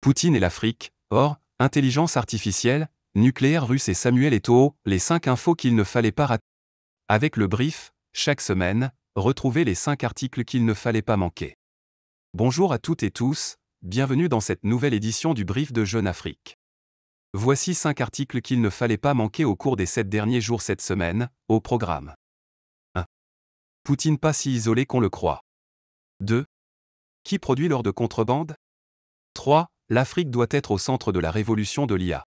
Poutine et l'Afrique, or, intelligence artificielle, nucléaire russe et Samuel Eto'o, les 5 infos qu'il ne fallait pas rater. Avec le brief, chaque semaine, retrouvez les 5 articles qu'il ne fallait pas manquer. Bonjour à toutes et tous, bienvenue dans cette nouvelle édition du brief de Jeune Afrique. Voici 5 articles qu'il ne fallait pas manquer au cours des 7 derniers jours cette semaine, au programme. 1. Poutine pas si isolé qu'on le croit. 2. Qui produit l'or de contrebande? 3. L'Afrique doit être au centre de la révolution de l'IA.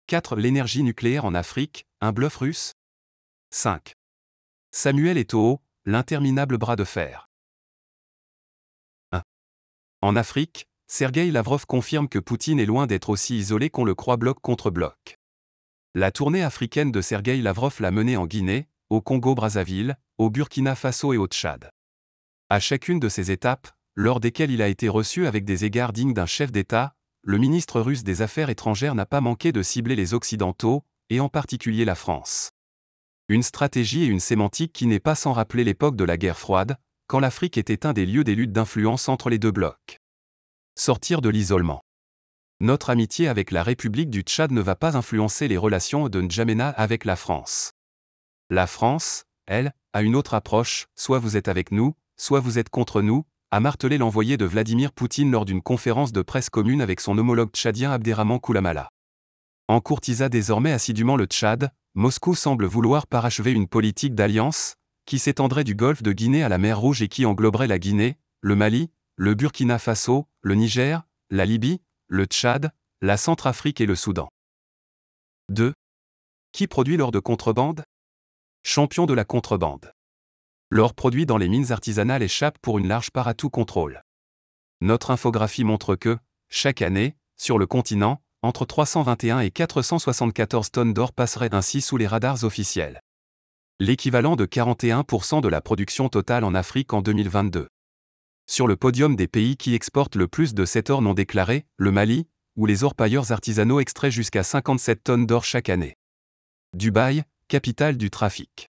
4. L'énergie nucléaire en Afrique, un bluff russe? 5. Samuel Eto'o, l'interminable bras de fer. 1. En Afrique, Sergueï Lavrov confirme que Poutine est loin d'être aussi isolé qu'on le croit bloc contre bloc. La tournée africaine de Sergueï Lavrov l'a mené en Guinée, au Congo-Brazzaville, au Burkina Faso et au Tchad. À chacune de ces étapes, lors desquelles il a été reçu avec des égards dignes d'un chef d'État, le ministre russe des Affaires étrangères n'a pas manqué de cibler les Occidentaux, et en particulier la France. Une stratégie et une sémantique qui n'est pas sans rappeler l'époque de la guerre froide, quand l'Afrique était un des lieux des luttes d'influence entre les deux blocs. Sortir de l'isolement. Notre amitié avec la République du Tchad ne va pas influencer les relations de N'Djamena avec la France. La France, elle, a une autre approche, soit vous êtes avec nous, soit vous êtes contre nous, a martelé l'envoyé de Vladimir Poutine lors d'une conférence de presse commune avec son homologue tchadien Abderrahman Koulamala. En courtisa désormais assidûment le Tchad, Moscou semble vouloir parachever une politique d'alliance, qui s'étendrait du golfe de Guinée à la mer Rouge et qui engloberait la Guinée, le Mali, le Burkina Faso, le Niger, la Libye, le Tchad, la Centrafrique et le Soudan. 2. Qui produit l'or de contrebande? Champion de la contrebande. L'or produit dans les mines artisanales échappe pour une large part à tout contrôle. Notre infographie montre que, chaque année, sur le continent, entre 321 et 474 tonnes d'or passeraient ainsi sous les radars officiels. L'équivalent de 41% de la production totale en Afrique en 2022. Sur le podium des pays qui exportent le plus de cet or non déclaré, le Mali, où les orpailleurs artisanaux extraient jusqu'à 57 tonnes d'or chaque année. Dubaï, capitale du trafic.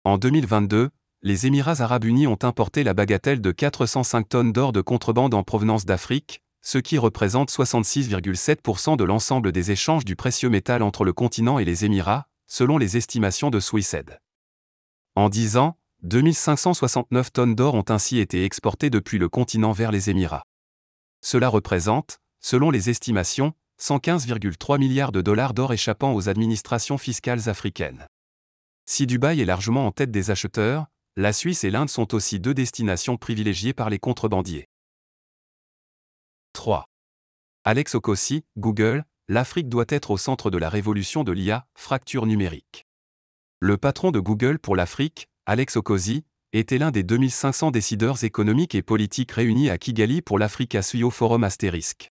En 2022, les Émirats arabes unis ont importé la bagatelle de 405 tonnes d'or de contrebande en provenance d'Afrique, ce qui représente 66,7% de l'ensemble des échanges du précieux métal entre le continent et les Émirats, selon les estimations de Swissed. En 10 ans, 2569 tonnes d'or ont ainsi été exportées depuis le continent vers les Émirats. Cela représente, selon les estimations, 115,3 milliards de dollars d'or échappant aux administrations fiscales africaines. Si Dubaï est largement en tête des acheteurs, la Suisse et l'Inde sont aussi 2 destinations privilégiées par les contrebandiers. 3. Alex Okossi, Google, l'Afrique doit être au centre de la révolution de l'IA, fracture numérique. Le patron de Google pour l'Afrique, Alex Okossi, était l'un des 2500 décideurs économiques et politiques réunis à Kigali pour l'Africa Suyo Forum ***.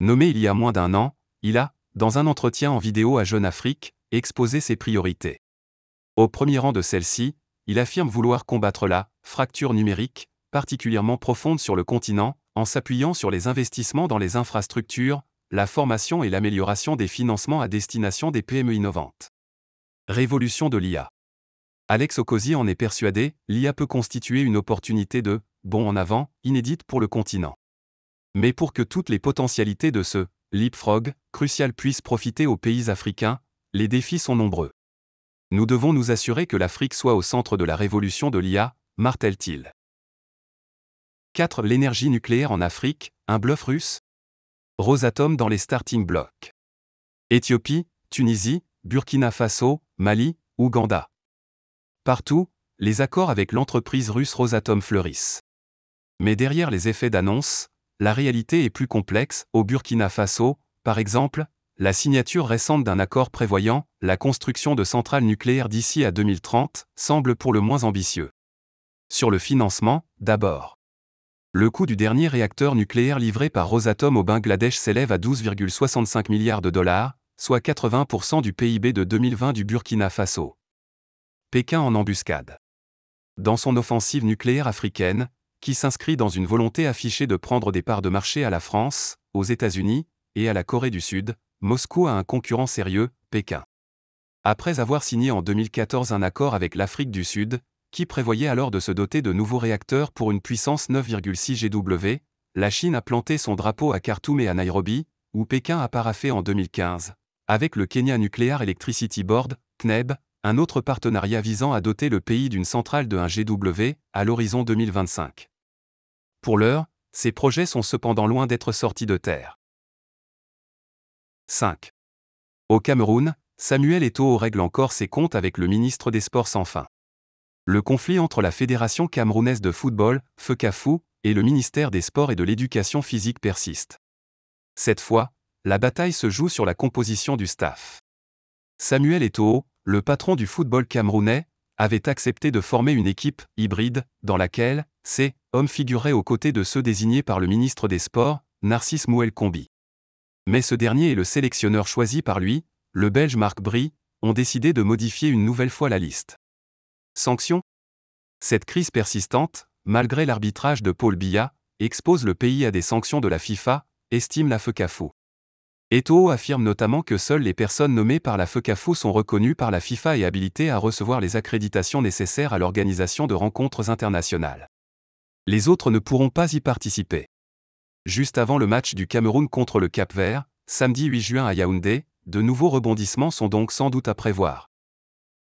Nommé il y a moins d'1 an, il a, dans un entretien en vidéo à Jeune Afrique, exposé ses priorités. Au premier rang de celles-ci, il affirme vouloir combattre la fracture numérique, particulièrement profonde sur le continent, en s'appuyant sur les investissements dans les infrastructures, la formation et l'amélioration des financements à destination des PME innovantes. Révolution de l'IA. Alex Okossi en est persuadé, l'IA peut constituer une opportunité de bond en avant, inédite pour le continent. Mais pour que toutes les potentialités de ce leapfrog crucial puissent profiter aux pays africains, les défis sont nombreux. Nous devons nous assurer que l'Afrique soit au centre de la révolution de l'IA, martèle-t-il. 4. L'énergie nucléaire en Afrique, un bluff russe? Rosatom dans les starting blocks. Éthiopie, Tunisie, Burkina Faso, Mali, Ouganda. Partout, les accords avec l'entreprise russe Rosatom fleurissent. Mais derrière les effets d'annonce, la réalité est plus complexe. Au Burkina Faso, par exemple, la signature récente d'un accord prévoyant la construction de centrales nucléaires d'ici à 2030 semble pour le moins ambitieux. Sur le financement, d'abord. Le coût du dernier réacteur nucléaire livré par Rosatom au Bangladesh s'élève à 12,65 milliards de dollars, soit 80% du PIB de 2020 du Burkina Faso. Pékin en embuscade. Dans son offensive nucléaire africaine, qui s'inscrit dans une volonté affichée de prendre des parts de marché à la France, aux États-Unis et à la Corée du Sud, Moscou a un concurrent sérieux, Pékin. Après avoir signé en 2014 un accord avec l'Afrique du Sud, qui prévoyait alors de se doter de nouveaux réacteurs pour une puissance 9,6 GW, la Chine a planté son drapeau à Khartoum et à Nairobi, où Pékin a paraphé en 2015, avec le Kenya Nuclear Electricity Board, CNEB, un autre partenariat visant à doter le pays d'une centrale de 1 GW, à l'horizon 2025. Pour l'heure, ces projets sont cependant loin d'être sortis de terre. 5. Au Cameroun, Samuel Eto'o règle encore ses comptes avec le ministre des Sports sans fin. Le conflit entre la Fédération camerounaise de football, FECAFOO, et le ministère des Sports et de l'Éducation physique persiste. Cette fois, la bataille se joue sur la composition du staff. Samuel Eto'o, le patron du football camerounais, avait accepté de former une équipe hybride, dans laquelle ces hommes figuraient aux côtés de ceux désignés par le ministre des Sports, Narcisse Mouel Combi. Mais ce dernier et le sélectionneur choisi par lui, le Belge Marc Brie, ont décidé de modifier une nouvelle fois la liste. Sanctions ? Cette crise persistante, malgré l'arbitrage de Paul Biya, expose le pays à des sanctions de la FIFA, estime la FECAFOO. Eto'o affirme notamment que seules les personnes nommées par la FECAFOO sont reconnues par la FIFA et habilitées à recevoir les accréditations nécessaires à l'organisation de rencontres internationales. Les autres ne pourront pas y participer. Juste avant le match du Cameroun contre le Cap-Vert, samedi 8 juin à Yaoundé, de nouveaux rebondissements sont donc sans doute à prévoir.